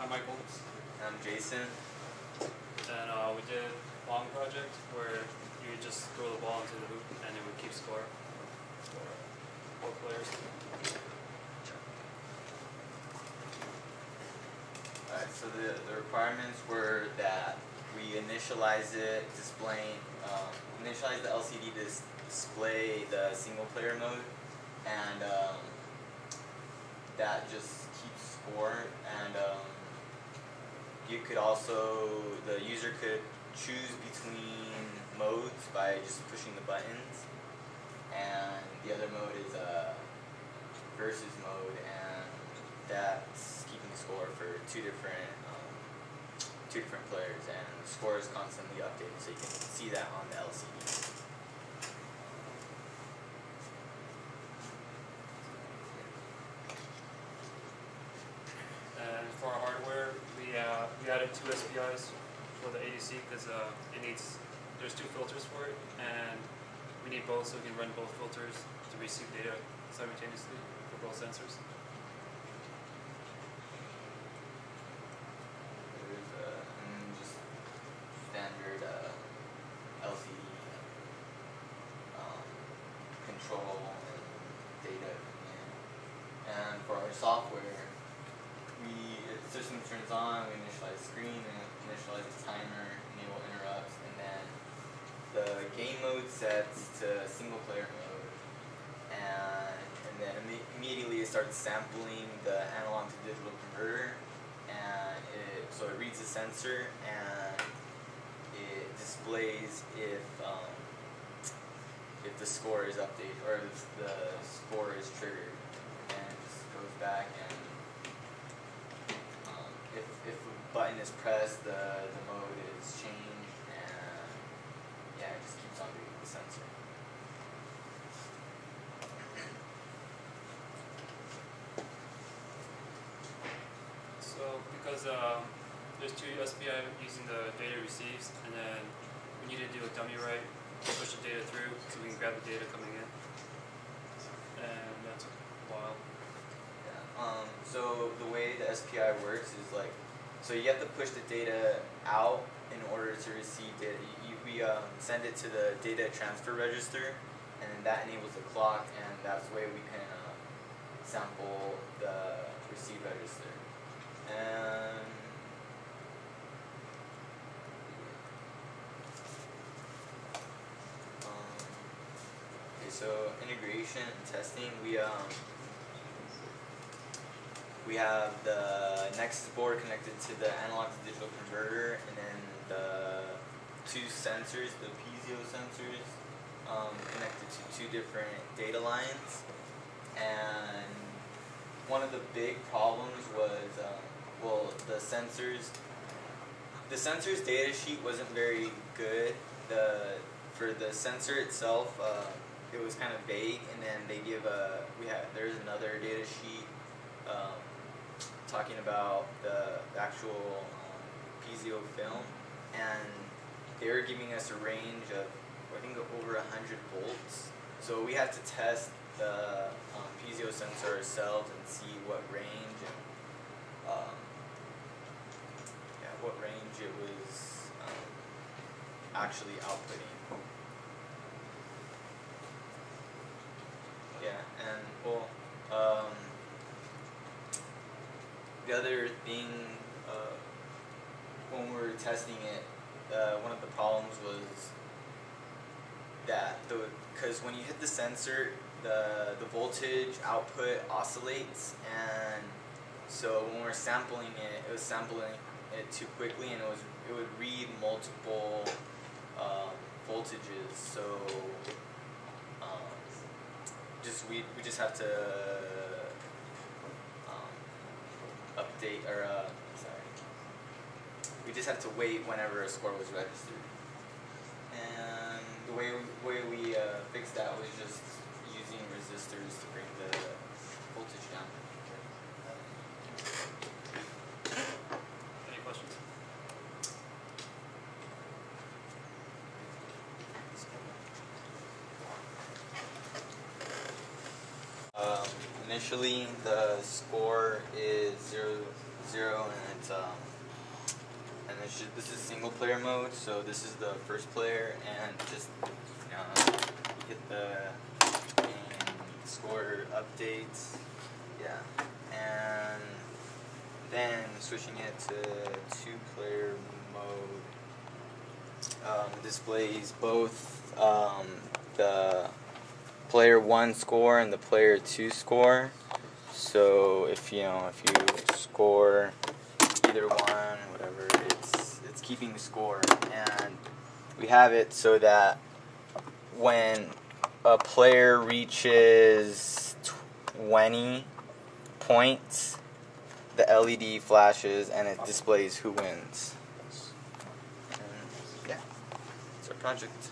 I'm Michael. I'm Jason. And we did a Pongue project where you would just throw the ball into the hoop and it would keep score for 4 players. Alright, so the requirements were that we initialize it, initialize the LCD to display the single player mode, and that just keeps score. And you could also, the user could choose between modes by just pushing the buttons, and the other mode is versus mode, and that's keeping score for two different players, and the score is constantly updated, so you can see that on the LCD. And for our hardware, we added 2 SPIs for the ADC because there's 2 filters for it, and we need both so we can run both filters to receive data simultaneously for both sensors. There's just standard LCD control and data coming in. And for our software, the system turns on, we initialize the screen, and initialize the timer, enable interrupts, and then the game mode sets to single player mode, and then immediately it starts sampling the analog to digital converter, and so it reads the sensor and it displays if the score is updated or if the score is triggered, and it just goes back, and if a button is pressed, the mode is changed, and yeah, it just keeps on reading the sensor. So because there's 2 SPI using the data receives, and then we need to do a dummy write to push the data through so we can grab the data coming in, and that took a while. Yeah. So the way the SPI works is so you have to push the data out in order to receive data. We send it to the data transfer register, and then that enables the clock, and that's the way we can sample the receive register. And okay, so integration and testing, we have the Nexus board connected to the analog to digital converter, and then the 2 sensors, the piezo sensors, connected to 2 different data lines. And one of the big problems was, the sensor's data sheet wasn't very good. For the sensor itself, it was kind of vague, and then they give there's another data sheet talking about the actual piezo film, and they were giving us a range of, I think, over 100 volts. So we had to test the piezo sensor ourselves and see what range it was actually outputting. Yeah, and the other thing, when we were testing it, one of the problems was that because when you hit the sensor, the voltage output oscillates, and so when we're sampling it, it was sampling it too quickly, and it would read multiple voltages. So we just have to update, or we just have to wait whenever a score was registered. And the way we fixed that was just using resistors to bring the voltage down. Any questions? Initially, the score is 0, 0, and it's and this is single player mode. So this is the first player, and just get the game score updates. Yeah, and then switching it to 2-player mode displays both the player 1 score and the player 2 score. So if you score either one, whatever, it's keeping the score, and we have it so that when a player reaches 20 points, the LED flashes and it displays who wins. And yeah, it's our project.